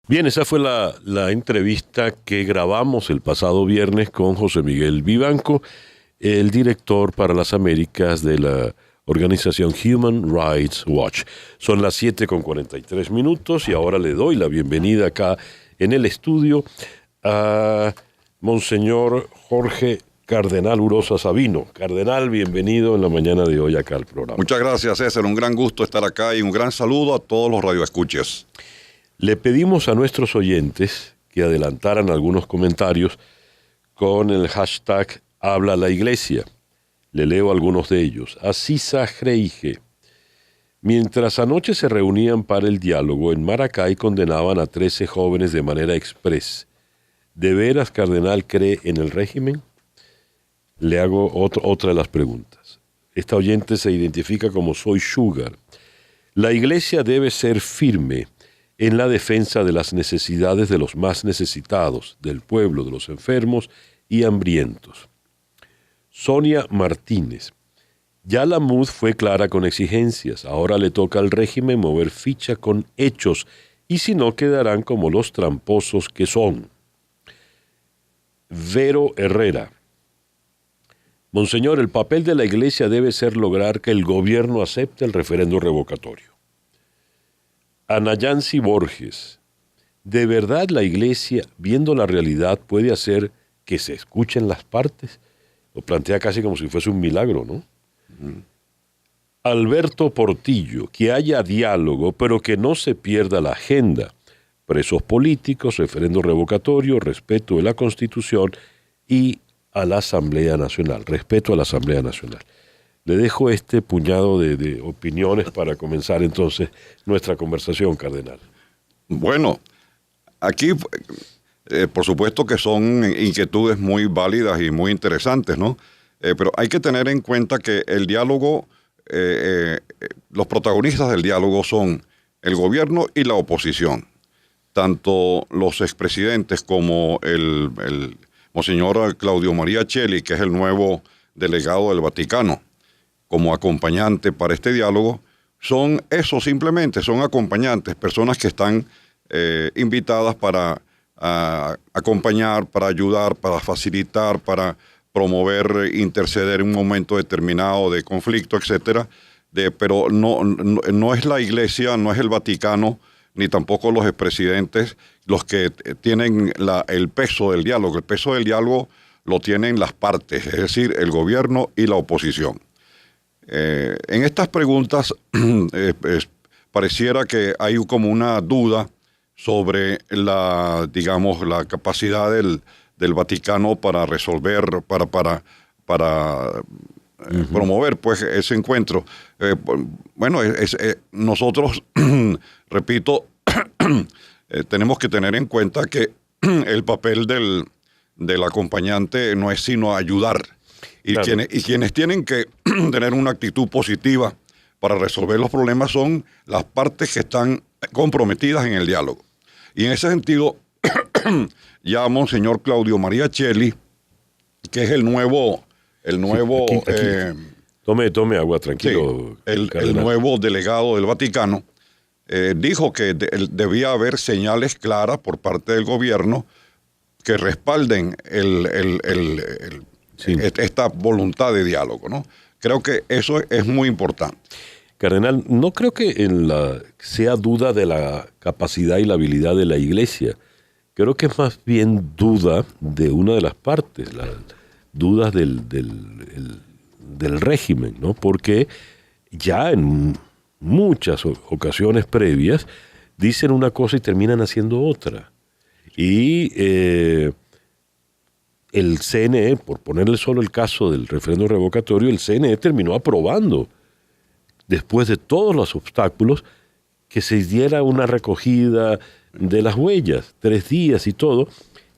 Bien, esa fue la entrevista que grabamos el pasado viernes con José Miguel Vivanco, el director para las Américas de la organización Human Rights Watch. Son las 7:43 y ahora le doy la bienvenida acá en el estudio a Monseñor Jorge Cardenal Urosa Sabino. Cardenal, bienvenido en la mañana de hoy acá al programa. Muchas gracias, César. Un gran gusto estar acá y un gran saludo a todos los radioescuchas. Le pedimos a nuestros oyentes que adelantaran algunos comentarios con el hashtag Habla la Iglesia. Le leo algunos de ellos. Asisa Freige. Mientras anoche se reunían para el diálogo, en Maracay condenaban a 13 jóvenes de manera express. ¿De veras, Cardenal, cree en el régimen? Le hago otra de las preguntas. Esta oyente se identifica como Soy Sugar. La Iglesia debe ser firme en la defensa de las necesidades de los más necesitados, del pueblo, de los enfermos y hambrientos. Sonia Martínez. Ya la MUD fue clara con exigencias, ahora le toca al régimen mover ficha con hechos, y si no quedarán como los tramposos que son. Vero Herrera. Monseñor, el papel de la Iglesia debe ser lograr que el gobierno acepte el referendo revocatorio. Ana Yancy Borges. ¿De verdad la Iglesia, viendo la realidad, puede hacer que se escuchen las partes? Lo plantea casi como si fuese un milagro, ¿no? Alberto Portillo. Que haya diálogo, pero que no se pierda la agenda. Presos políticos, referendo revocatorio, respeto de la Constitución y a la Asamblea Nacional. Respeto a la Asamblea Nacional. Le dejo este puñado de opiniones para comenzar entonces nuestra conversación, Cardenal. Bueno, aquí por supuesto que son inquietudes muy válidas y muy interesantes, ¿no? Pero hay que tener en cuenta que el diálogo, los protagonistas del diálogo son el gobierno y la oposición. Tanto los expresidentes como el Monseñor Claudio María Celli, que es el nuevo delegado del Vaticano, como acompañante para este diálogo, son eso simplemente, son acompañantes, personas que están invitadas para acompañar, para ayudar, para facilitar, para promover, interceder en un momento determinado de conflicto, etcétera. Pero no es la Iglesia, no es el Vaticano, ni tampoco los expresidentes los que tienen el peso del diálogo. El peso del diálogo lo tienen las partes, es decir, el gobierno y la oposición. En estas preguntas pareciera que hay como una duda sobre la capacidad del Vaticano para resolver, para promover pues ese encuentro. Nosotros, repito, tenemos que tener en cuenta que el papel del acompañante no es sino ayudar. Y, claro, quienes tienen que tener una actitud positiva para resolver los problemas son las partes que están comprometidas en el diálogo. Y en ese sentido, ya Monseñor Claudio María Celli, que es el nuevo Tome agua, tranquilo. Sí, el nuevo delegado del Vaticano, dijo que debía haber señales claras por parte del gobierno que respalden esta voluntad de diálogo, ¿no? Creo que eso es muy importante. Cardenal, no creo que sea duda de la capacidad y la habilidad de la Iglesia. Creo que es más bien duda de una de las partes, las dudas del régimen, ¿no? Porque ya en muchas ocasiones previas dicen una cosa y terminan haciendo otra. Y el CNE, por ponerle solo el caso del referendo revocatorio, el CNE terminó aprobando, después de todos los obstáculos, que se diera una recogida de las huellas, 3 días y todo,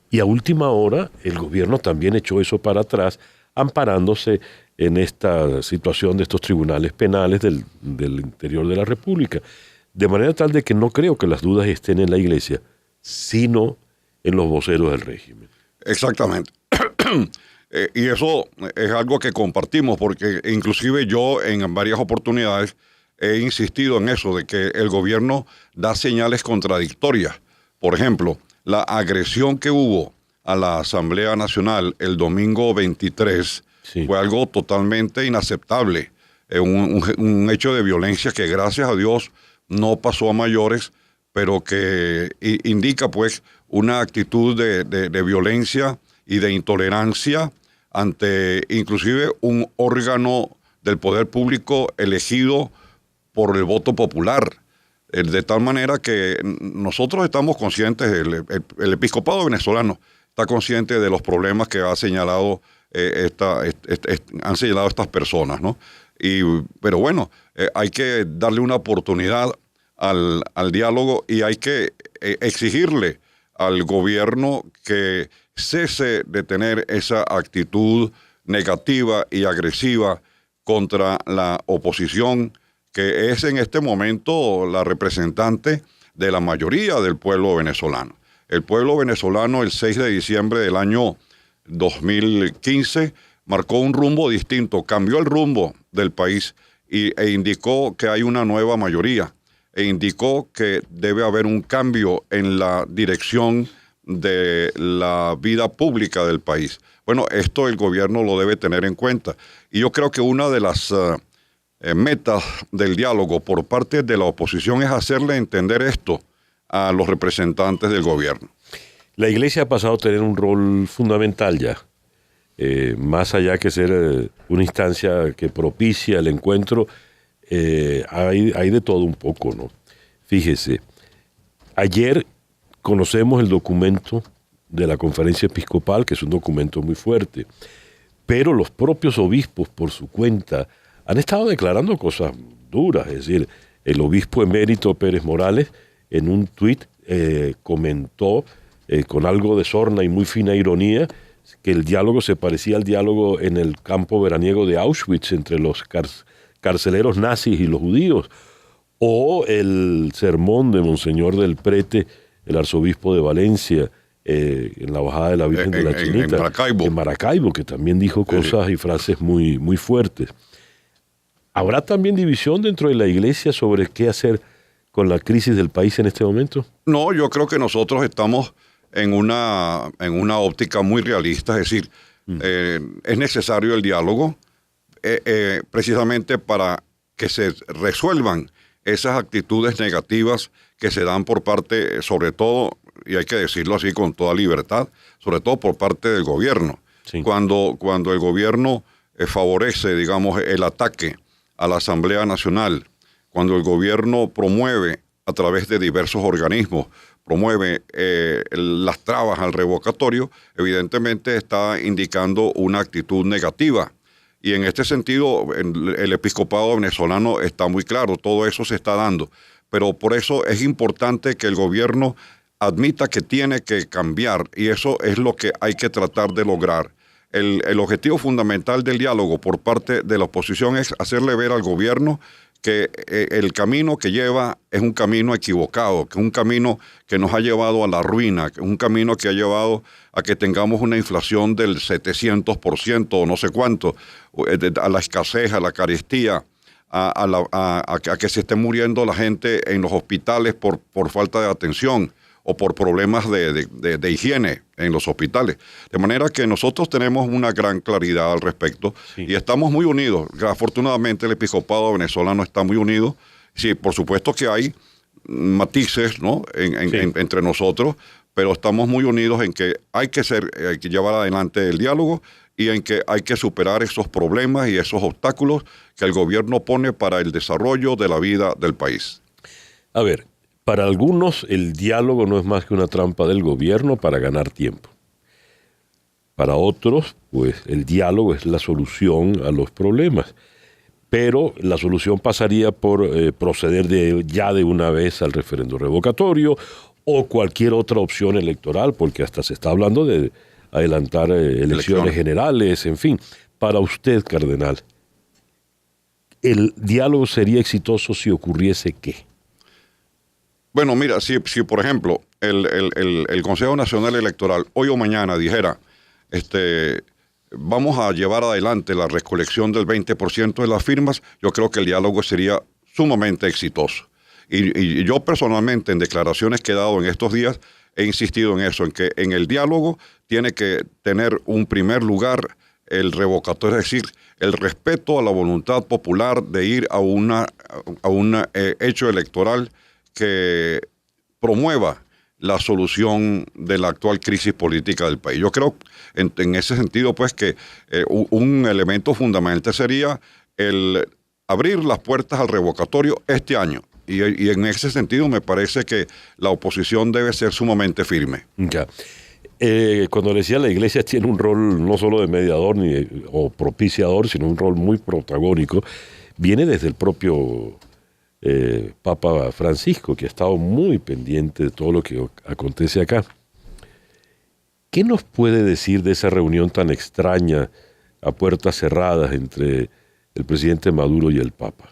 y a última hora el gobierno también echó eso para atrás, amparándose en esta situación de estos tribunales penales del interior de la República. De manera tal de que no creo que las dudas estén en la Iglesia, sino en los voceros del régimen. Exactamente. Y eso es algo que compartimos, porque inclusive yo en varias oportunidades he insistido en eso, de que el gobierno da señales contradictorias Por ejemplo, la agresión que hubo a la Asamblea Nacional el domingo 23 fue algo totalmente inaceptable. Un hecho de violencia que, gracias a Dios, no pasó a mayores, pero que indica pues una actitud de violencia y de intolerancia ante inclusive un órgano del poder público elegido por el voto popular. De tal manera que nosotros estamos conscientes, el episcopado venezolano está consciente de los problemas que ha señalado, han señalado estas personas, ¿no? Pero bueno, hay que darle una oportunidad al diálogo y hay que exigirle al gobierno que cese de tener esa actitud negativa y agresiva contra la oposición, que es en este momento la representante de la mayoría del pueblo venezolano. El pueblo venezolano el 6 de diciembre del año 2015 marcó un rumbo distinto, cambió el rumbo del país e indicó que hay una nueva mayoría, e indicó que debe haber un cambio en la dirección de la vida pública del país. Bueno, esto el gobierno lo debe tener en cuenta. Y yo creo que una de las metas del diálogo por parte de la oposición es hacerle entender esto a los representantes del gobierno. La Iglesia ha pasado a tener un rol fundamental ya, más allá que ser una instancia que propicia el encuentro, hay de todo un poco, ¿no? Fíjese, ayer conocemos el documento de la Conferencia Episcopal, que es un documento muy fuerte, pero los propios obispos, por su cuenta, han estado declarando cosas duras. Es decir, el obispo emérito Pérez Morales, en un tuit, comentó con algo de sorna y muy fina ironía que el diálogo se parecía al diálogo en el campo veraniego de Auschwitz entre los carceleros nazis y los judíos, o el sermón de Monseñor del Prete, el arzobispo de Valencia, en la bajada de la Virgen de la Chinita, en Maracaibo, que también dijo cosas y frases muy, muy fuertes. ¿Habrá también división dentro de la Iglesia sobre qué hacer con la crisis del país en este momento? No, yo creo que nosotros estamos en una óptica muy realista, es decir, es necesario el diálogo precisamente para que se resuelvan esas actitudes negativas que se dan por parte, sobre todo, y hay que decirlo así con toda libertad, sobre todo por parte del gobierno. Sí. Cuando el gobierno favorece, digamos, el ataque a la Asamblea Nacional, cuando el gobierno promueve a través de diversos organismos, promueve las trabas al revocatorio, evidentemente está indicando una actitud negativa. Y en este sentido, el episcopado venezolano está muy claro, todo eso se está dando. Pero por eso es importante que el gobierno admita que tiene que cambiar, y eso es lo que hay que tratar de lograr. El objetivo fundamental del diálogo por parte de la oposición es hacerle ver al gobierno que el camino que lleva es un camino equivocado, que es un camino que nos ha llevado a la ruina, que es un camino que ha llevado a que tengamos una inflación del 700% o no sé cuánto, a la escasez, a la carestía, a que se esté muriendo la gente en los hospitales por falta de atención o por problemas de higiene en los hospitales. De manera que nosotros tenemos una gran claridad al respecto, sí, y estamos muy unidos. Afortunadamente el episcopado venezolano está muy unido. Sí, por supuesto que hay matices, ¿no?, entre nosotros, pero estamos muy unidos en que hay que llevar adelante el diálogo y en que hay que superar esos problemas y esos obstáculos que el gobierno pone para el desarrollo de la vida del país. A ver, para algunos el diálogo no es más que una trampa del gobierno para ganar tiempo. Para otros, pues el diálogo es la solución a los problemas. Pero la solución pasaría por proceder ya de una vez al referendo revocatorio o cualquier otra opción electoral, porque hasta se está hablando de adelantar elecciones generales, en fin. Para usted, cardenal, ¿el diálogo sería exitoso si ocurriese qué? Bueno, mira, si por ejemplo el Consejo Nacional Electoral hoy o mañana dijera, vamos a llevar adelante la recolección del 20% de las firmas, yo creo que el diálogo sería sumamente exitoso. Y yo personalmente, en declaraciones que he dado en estos días, he insistido en eso, en que en el diálogo tiene que tener un primer lugar el revocatorio, es decir, el respeto a la voluntad popular de ir a un hecho electoral que promueva la solución de la actual crisis política del país. Yo creo, en ese sentido, pues, que un elemento fundamental sería el abrir las puertas al revocatorio este año. Y en ese sentido me parece que la oposición debe ser sumamente firme. Ya. Cuando le decía, la Iglesia tiene un rol no solo de mediador o propiciador, sino un rol muy protagónico. Viene desde el propio Papa Francisco, que ha estado muy pendiente de todo lo que acontece acá. ¿Qué nos puede decir de esa reunión tan extraña a puertas cerradas entre el presidente Maduro y el Papa?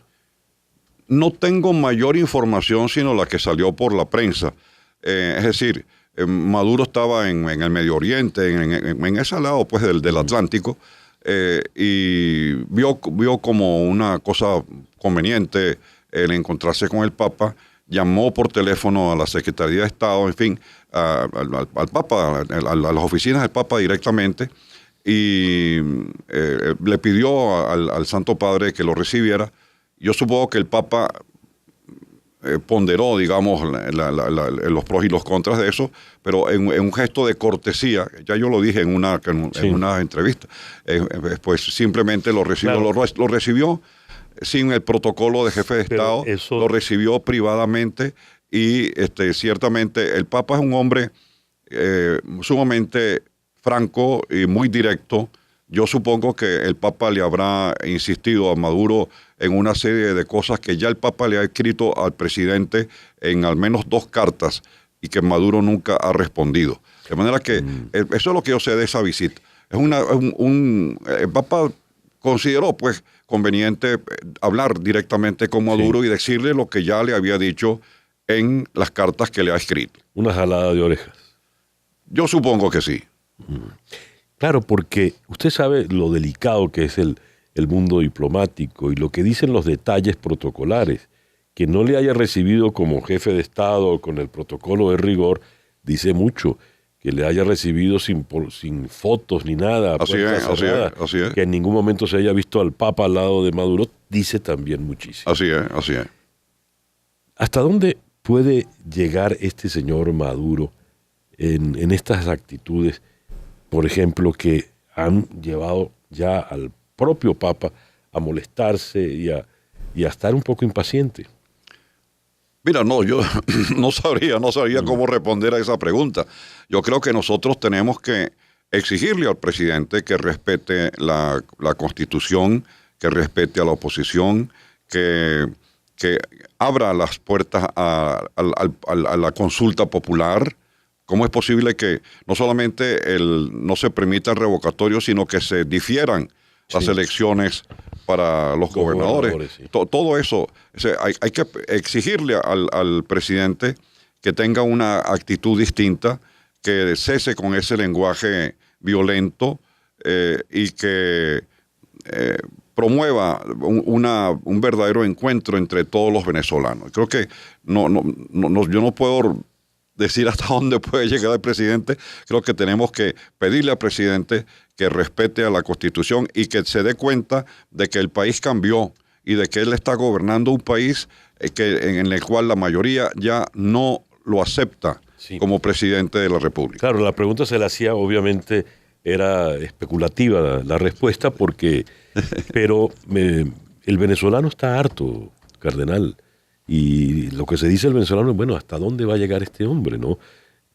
No tengo mayor información sino la que salió por la prensa. Es decir, Maduro estaba en el Medio Oriente, en ese lado pues del Atlántico, y vio como una cosa conveniente el encontrarse con el Papa. Llamó por teléfono a la Secretaría de Estado, en fin, al Papa, a las oficinas del Papa directamente, y le pidió al Santo Padre que lo recibiera. Yo supongo que el Papa ponderó, digamos, los pros y los contras de eso, pero en un gesto de cortesía, ya yo lo dije en una entrevista, pues simplemente lo recibió, claro. Lo recibió sin el protocolo de jefe de Estado, lo recibió privadamente y ciertamente el Papa es un hombre sumamente franco y muy directo. Yo supongo que el Papa le habrá insistido a Maduro en una serie de cosas que ya el Papa le ha escrito al presidente en al menos 2 cartas y que Maduro nunca ha respondido. De manera que eso es lo que yo sé de esa visita. El Papa consideró pues conveniente hablar directamente con Maduro y decirle lo que ya le había dicho en las cartas que le ha escrito. Una jalada de orejas. Yo supongo que sí. Claro, porque usted sabe lo delicado que es el mundo diplomático y lo que dicen los detalles protocolares. Que no le haya recibido como jefe de Estado o con el protocolo de rigor, dice mucho. Que le haya recibido sin fotos ni nada. Así es. Que en ningún momento se haya visto al Papa al lado de Maduro, dice también muchísimo. Así es. ¿Hasta dónde puede llegar este señor Maduro en estas actitudes? Por ejemplo, que han llevado ya al propio Papa a molestarse y a estar un poco impaciente. Mira, no, yo no sabría cómo responder a esa pregunta. Yo creo que nosotros tenemos que exigirle al presidente que respete la Constitución, que respete a la oposición, que abra las puertas a la consulta popular. ¿Cómo es posible que no solamente no se permita el revocatorio, sino que se difieran las elecciones para los gobernadores? Sí. Todo eso, hay que exigirle al presidente que tenga una actitud distinta, que cese con ese lenguaje violento y que promueva un verdadero encuentro entre todos los venezolanos. Creo que yo no puedo decir hasta dónde puede llegar el presidente. Creo que tenemos que pedirle al presidente que respete a la Constitución y que se dé cuenta de que el país cambió y de que él está gobernando un país en el cual la mayoría ya no lo acepta como presidente de la República. Claro, la pregunta se la hacía, obviamente era especulativa la respuesta, pero el venezolano está harto, cardenal. Y lo que se dice el venezolano es, bueno, ¿hasta dónde va a llegar este hombre, no?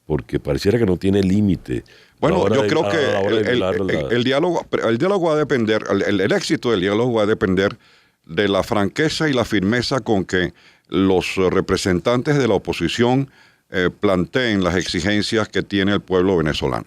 Porque pareciera que no tiene límite. Bueno, yo creo que el diálogo va a depender, el éxito del diálogo va a depender de la franqueza y la firmeza con que los representantes de la oposición planteen las exigencias que tiene el pueblo venezolano.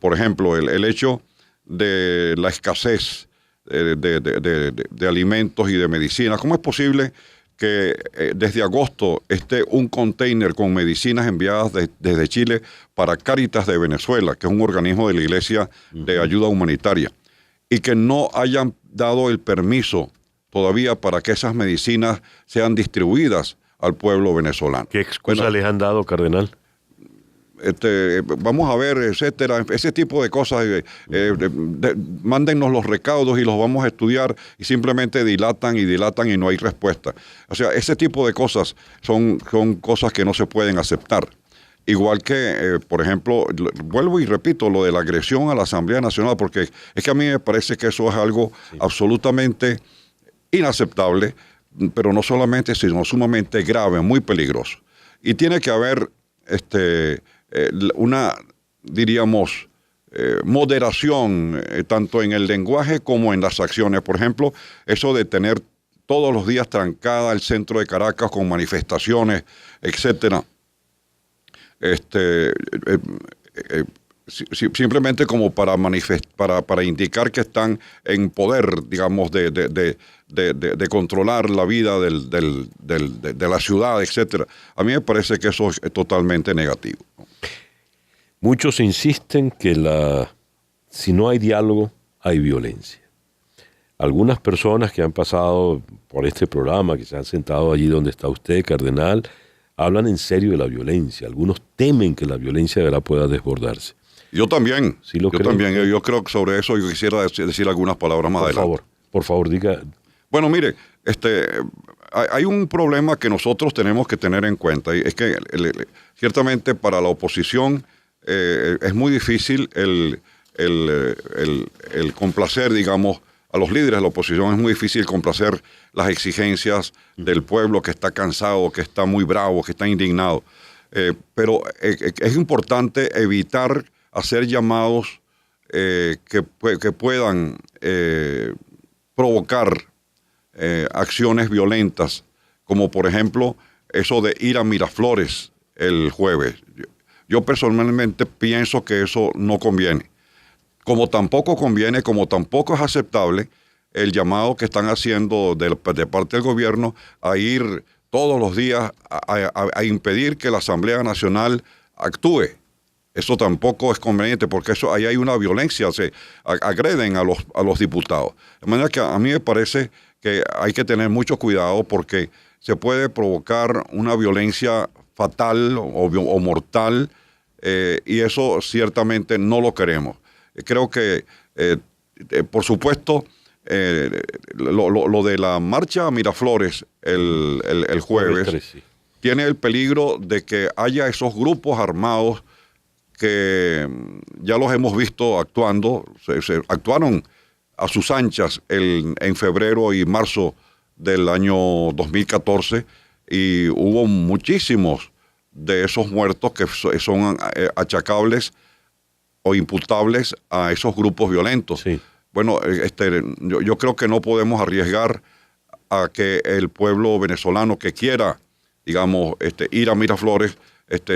Por ejemplo, el hecho de la escasez de alimentos y de medicinas. ¿Cómo es posible que desde agosto esté un container con medicinas enviadas desde Chile para Cáritas de Venezuela, que es un organismo de la Iglesia de ayuda humanitaria, y que no hayan dado el permiso todavía para que esas medicinas sean distribuidas al pueblo venezolano? ¿Qué excusa les han dado, cardenal? vamos a ver, etcétera, ese tipo de cosas, mándennos los recaudos y los vamos a estudiar, y simplemente dilatan y no hay respuesta. O sea, ese tipo de cosas son cosas que no se pueden aceptar. Igual que, por ejemplo, vuelvo y repito, lo de la agresión a la Asamblea Nacional, porque es que a mí me parece que eso es algo absolutamente inaceptable, pero no solamente, sino sumamente grave, muy peligroso. Y tiene que haber una, diríamos, moderación, tanto en el lenguaje como en las acciones. Por ejemplo, eso de tener todos los días trancada el centro de Caracas con manifestaciones, etcétera. Simplemente como para indicar que están en poder, digamos, de controlar la vida de la ciudad, etcétera. A mí me parece que eso es totalmente negativo. Muchos insisten que si no hay diálogo, hay violencia. Algunas personas que han pasado por este programa, que se han sentado allí donde está usted, cardenal, hablan en serio de la violencia. Algunos temen que la violencia de verdad pueda desbordarse. Yo también. ¿Sí lo creen? También. Yo creo que sobre eso yo quisiera decir algunas palabras más adelante. Por favor, diga. Bueno, mire, hay un problema que nosotros tenemos que tener en cuenta, y es que ciertamente para la oposición es muy difícil el complacer, digamos, a los líderes de la oposición. Es muy difícil complacer las exigencias del pueblo que está cansado, que está muy bravo, que está indignado. Pero es importante evitar hacer llamados que puedan provocar acciones violentas, como por ejemplo eso de ir a Miraflores el jueves. Yo personalmente pienso que eso no conviene. Como tampoco es aceptable el llamado que están haciendo de parte del gobierno a ir todos los días a impedir que la Asamblea Nacional actúe. Eso tampoco es conveniente, porque ahí hay una violencia, se agreden a los diputados. De manera que a mí me parece que hay que tener mucho cuidado, porque se puede provocar una violencia fatal o mortal, y eso ciertamente no lo queremos. Creo que, por supuesto, lo de la marcha a Miraflores el jueves tiene el peligro de que haya esos grupos armados que ya los hemos visto actuando, se actuaron a sus anchas en febrero y marzo del año 2014, y hubo muchísimos de esos muertos que son achacables o imputables a esos grupos violentos. Sí. Bueno, yo creo que no podemos arriesgar a que el pueblo venezolano que quiera, digamos, ir a Miraflores,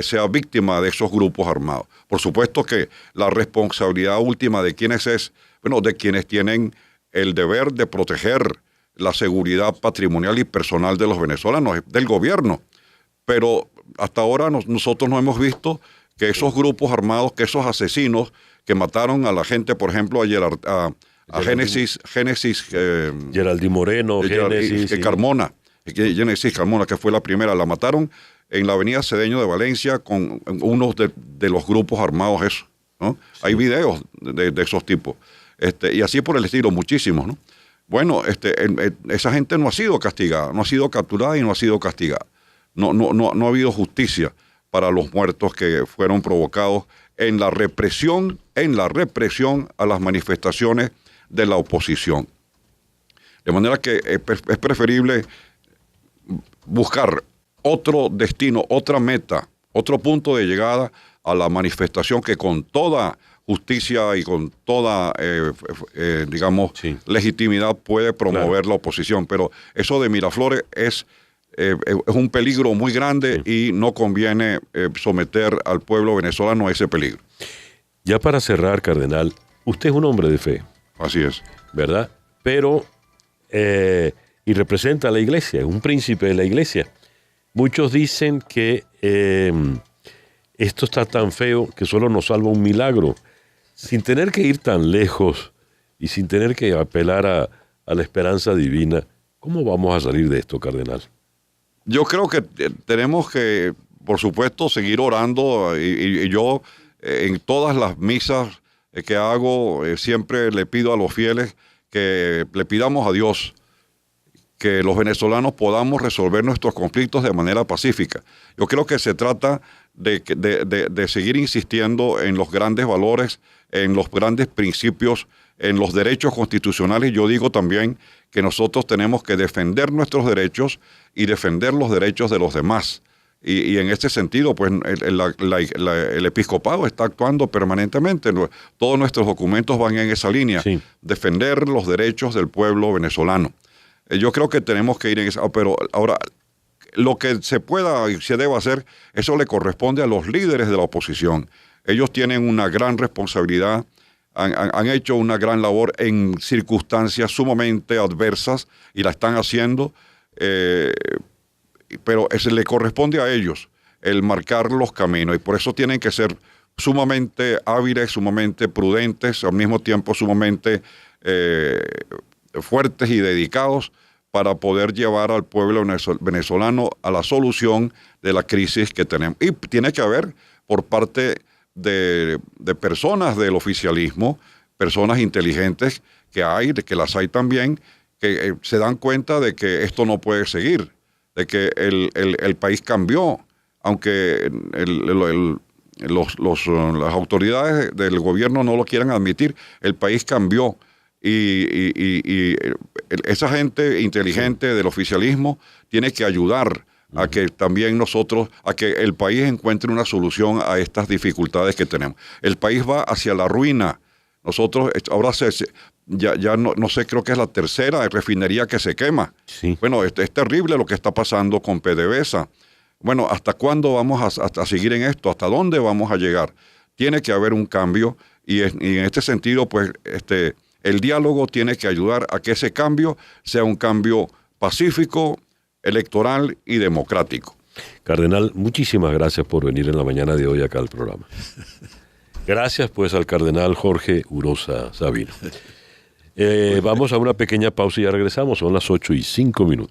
sea víctima de esos grupos armados. Por supuesto que la responsabilidad última de de quienes tienen el deber de proteger la seguridad patrimonial y personal de los venezolanos, del gobierno. Pero hasta ahora nosotros no hemos visto que esos grupos armados, que esos asesinos que mataron a la gente, por ejemplo, a Génesis Geraldine Moreno, Carmona, Génesis Carmona, que fue la primera, la mataron en la avenida Cedeño de Valencia con unos de los grupos armados esos, ¿no? Sí. Hay videos de esos tipos, y así por el estilo, muchísimos, ¿no? Bueno, esa gente no ha sido castigada, no ha sido capturada y no ha sido castigada. No ha habido justicia para los muertos que fueron provocados en la represión a las manifestaciones de la oposición. De manera que es preferible buscar otro destino, otra meta, otro punto de llegada a la manifestación que con toda justicia y con toda, digamos, sí, legitimidad puede promover la oposición. Pero eso de Miraflores es un peligro muy grande, sí, y no conviene someter al pueblo venezolano a ese peligro. Ya para cerrar, cardenal, usted es un hombre de fe. Así es. ¿Verdad? Pero, y representa a la iglesia, es un príncipe de la iglesia. Muchos dicen que esto está tan feo que solo nos salva un milagro. Sin tener que ir tan lejos y sin tener que apelar a la esperanza divina, ¿cómo vamos a salir de esto, cardenal? Yo creo que tenemos que por supuesto, seguir orando y yo en todas las misas que hago siempre le pido a los fieles que le pidamos a Dios que los venezolanos podamos resolver nuestros conflictos de manera pacífica. Yo creo que se trata de seguir insistiendo en los grandes valores, en los grandes principios, en los derechos constitucionales. Yo digo también que nosotros tenemos que defender nuestros derechos y defender los derechos de los demás. Y en este sentido, pues el episcopado está actuando permanentemente. Todos nuestros documentos van en esa línea, sí. Defender los derechos del pueblo venezolano. Yo creo que tenemos que ir en esa... Pero ahora, lo que se pueda y se deba hacer, eso le corresponde a los líderes de la oposición. Ellos tienen una gran responsabilidad, han hecho una gran labor en circunstancias sumamente adversas y la están haciendo, pero le corresponde a ellos el marcar los caminos y por eso tienen que ser sumamente hábiles, sumamente prudentes, al mismo tiempo sumamente fuertes y dedicados para poder llevar al pueblo venezolano a la solución de la crisis que tenemos. Y tiene que haber por parte de personas del oficialismo, personas inteligentes que las hay también, que se dan cuenta de que esto no puede seguir, de que el país cambió, aunque las autoridades del gobierno no lo quieran admitir, el país cambió. Y esa gente inteligente del oficialismo tiene que ayudar a que también nosotros, a que el país encuentre una solución a estas dificultades que tenemos. El país va hacia la ruina. Nosotros, ahora ya no sé, creo que es la tercera refinería que se quema. Sí. Bueno, es terrible lo que está pasando con PDVSA. Bueno, ¿hasta cuándo vamos a seguir en esto? ¿Hasta dónde vamos a llegar? Tiene que haber un cambio y en este sentido, pues, el diálogo tiene que ayudar a que ese cambio sea un cambio pacífico, electoral y democrático. Cardenal, muchísimas gracias por venir en la mañana de hoy acá al programa. Gracias pues al cardenal Jorge Urosa Sabino. Vamos a una pequeña pausa y ya regresamos, son las 8:05.